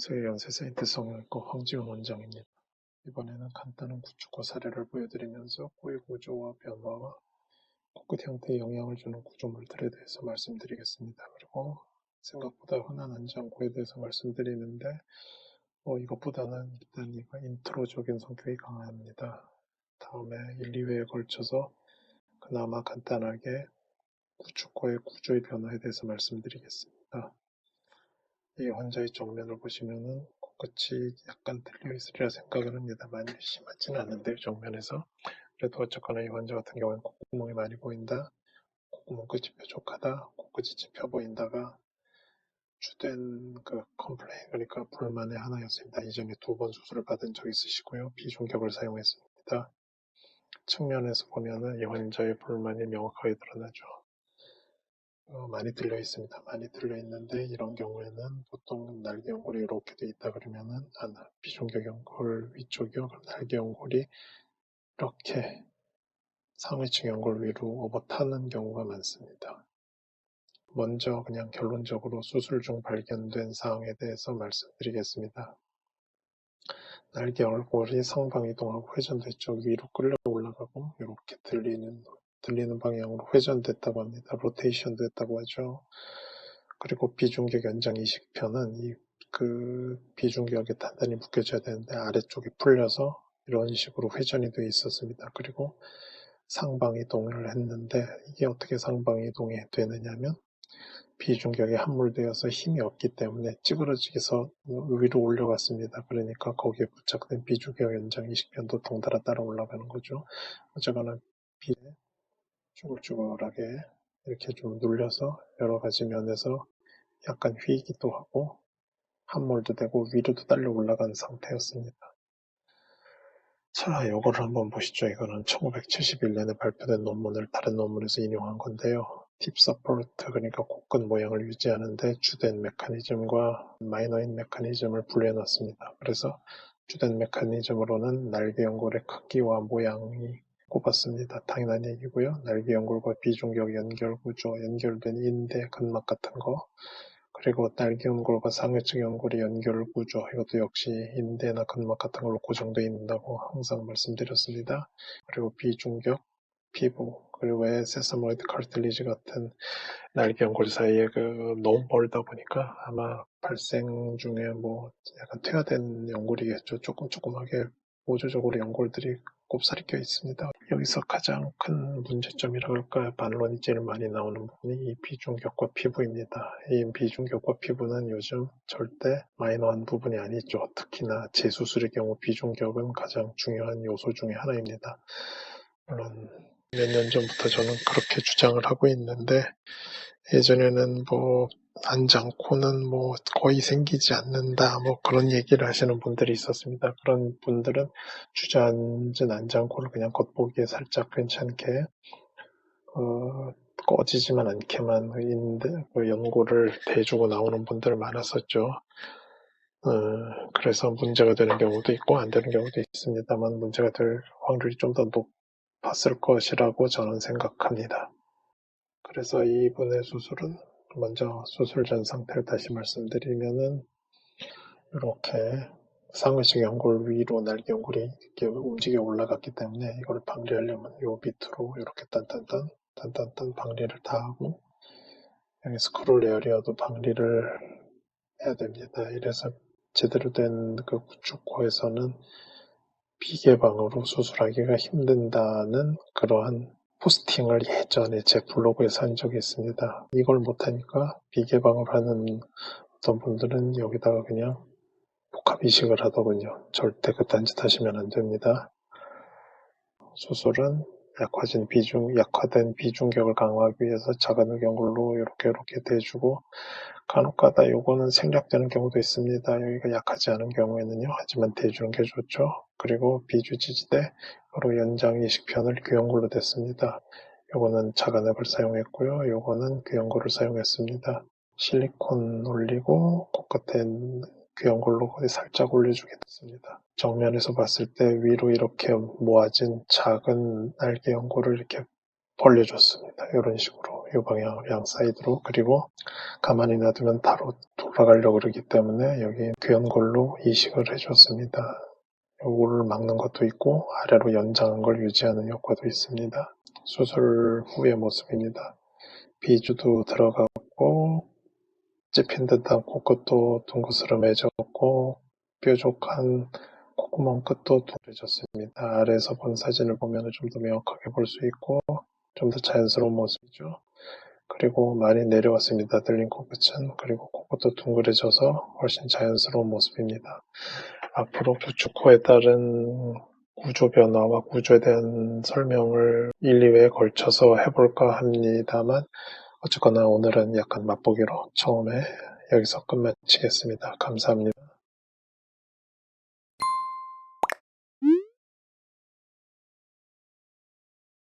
안녕하세요. 연세사이트 성형외과 황지훈 원장입니다. 이번에는 간단한 구축과 사례를 보여드리면서 코의 구조와 변화와 코끝 형태에 영향을 주는 구조물들에 대해서 말씀드리겠습니다. 그리고 생각보다 흔한 안장코에 대해서 말씀드리는데 이것보다는 일단 이거 인트로적인 성격이 강합니다. 다음에 1, 2회에 걸쳐서 그나마 간단하게 구축과의 구조의 변화에 대해서 말씀드리겠습니다. 이 환자의 정면을 보시면은 코끝이 약간 들려 있으리라 생각을 합니다. 많이 심하지는 않은데요, 정면에서. 그래도 어쨌거나 이 환자 같은 경우는 콧구멍이 많이 보인다, 콧구멍 끝이 뾰족하다, 코끝이 짚혀 보인다가 주된 컴플레인, 그러니까 불만의 하나였습니다. 이전에 2번 수술을 받은 적이 있으시고요. 비중격을 사용했습니다. 측면에서 보면은 이 환자의 불만이 명확하게 드러나죠. 많이 들려 있습니다. 많이 들려 있는데 이런 경우에는 보통 날개 연골이 이렇게 돼 있다 그러면은 비중격 연골 위쪽이요. 그럼 날개 연골이 이렇게 상위층 연골 위로 업어타는 경우가 많습니다. 먼저 그냥 결론적으로 수술 중 발견된 사항에 대해서 말씀드리겠습니다. 날개 연골이 상방이동하고 회전됐죠. 위로 끌려 올라가고 이렇게 들리는 방향으로 회전됐다고 합니다. 로테이션 됐다고 하죠. 그리고 비중격 연장 이식편은 비중격에 단단히 묶여져야 되는데 아래쪽이 풀려서 이런 식으로 회전이 되어 있었습니다. 그리고 상방이동을 했는데 이게 어떻게 상방이동이 되느냐면 비중격에 함몰되어서 힘이 없기 때문에 찌그러지게서 위로 올려갔습니다. 그러니까 거기에 부착된 비중격 연장 이식편도 덩달아 따라 올라가는 거죠. 어쨌거나 비에 쭈글쭈글하게 이렇게 좀 눌려서 여러 가지 면에서 약간 휘기도 하고 함몰도 되고 위로도 딸려 올라간 상태였습니다. 자, 요거를 한번 보시죠. 이거는 1971년에 발표된 논문을 다른 논문에서 인용한 건데요. 팁 서포트, 그러니까 코끝 모양을 유지하는데 주된 메커니즘과 마이너인 메커니즘을 분류해 놨습니다. 그래서 주된 메커니즘으로는 날개 연골의 크기와 모양이 꼽았습니다. 당연한 얘기고요. 날개 연골과 비중격 연결 구조, 연결된 인대, 근막 같은 거, 그리고 날개 연골과 상해측 연골의 연결 구조, 이것도 역시 인대나 근막 같은 걸로 고정되어 있다고 항상 말씀드렸습니다. 그리고 비중격, 피부, 그리고 왜 세사모이드 카르틸리지 같은 날개 연골 사이에 너무 멀다 보니까 아마 발생 중에 약간 퇴화된 연골이겠죠. 조금하게 보조적으로 연골들이 곱살이 껴 있습니다. 여기서 가장 큰 문제점이라고 할까요? 반론이 제일 많이 나오는 부분이 이 비중격과 피부입니다. 이 비중격과 피부는 요즘 절대 마이너한 부분이 아니죠. 특히나 재수술의 경우 비중격은 가장 중요한 요소 중에 하나입니다. 물론 몇 년 전부터 저는 그렇게 주장을 하고 있는데 예전에는 안장코는 거의 생기지 않는다 그런 얘기를 하시는 분들이 있었습니다. 그런 분들은 주저앉은 안장코를 그냥 겉보기에 살짝 괜찮게 꺼지지만 않게만 연고를 대주고 나오는 분들 많았었죠. 그래서 문제가 되는 경우도 있고 안 되는 경우도 있습니다만 문제가 될 확률이 좀 더 높았을 것이라고 저는 생각합니다. 그래서 이분의 수술은 먼저 수술 전 상태를 다시 말씀드리면은 이렇게 상의식 연골 위로 날개 연골이 이렇게 움직여 올라갔기 때문에 이걸 방리하려면 요 밑으로 이렇게 단단단 방리를 다 하고 여기 스크롤 에어리어도 방리를 해야 됩니다. 이래서 제대로 된 구축코에서는 비개방으로 수술하기가 힘든다는 그러한 포스팅을 예전에 제 블로그에서 한 적이 있습니다. 이걸 못하니까 비개방을 하는 어떤 분들은 여기다가 그냥 복합 이식을 하더군요. 절대 그딴 짓 하시면 안 됩니다. 수술은 약화된 비중격을 강화하기 위해서 작은 연골로 이렇게 대주고 간혹가다 요거는 생략되는 경우도 있습니다. 여기가 약하지 않은 경우에는요. 하지만 대주는 게 좋죠. 그리고 비주지지대로 연장 이식편을 귀연골로 댔습니다. 요거는 자간액을 사용했고요. 요거는 귀연골을 사용했습니다. 실리콘 올리고 코끝에 귀연골로 살짝 올려주게 됐습니다. 정면에서 봤을 때 위로 이렇게 모아진 작은 날개 연골을 이렇게 벌려줬습니다. 이런 식으로 이 방향 양 사이드로. 그리고 가만히 놔두면 바로 돌아가려고 그러기 때문에 여기 귀연골로 이식을 해줬습니다. 요거를 막는 것도 있고 아래로 연장한 걸 유지하는 효과도 있습니다. 수술 후의 모습입니다. 비주도 들어가고 찝힌 듯한 코끝도 둥그스름 해졌고 뾰족한 콧구멍 끝도 둥그레졌습니다. 아래에서 본 사진을 보면 좀 더 명확하게 볼 수 있고 좀 더 자연스러운 모습이죠. 그리고 많이 내려왔습니다. 들린 코끝은. 그리고 코끝도 둥그레져서 훨씬 자연스러운 모습입니다. 앞으로 구축호에 따른 구조 변화와 구조에 대한 설명을 1, 2회에 걸쳐서 해볼까 합니다만 어쨌거나 오늘은 약간 맛보기로 처음에 여기서 끝마치겠습니다. 감사합니다.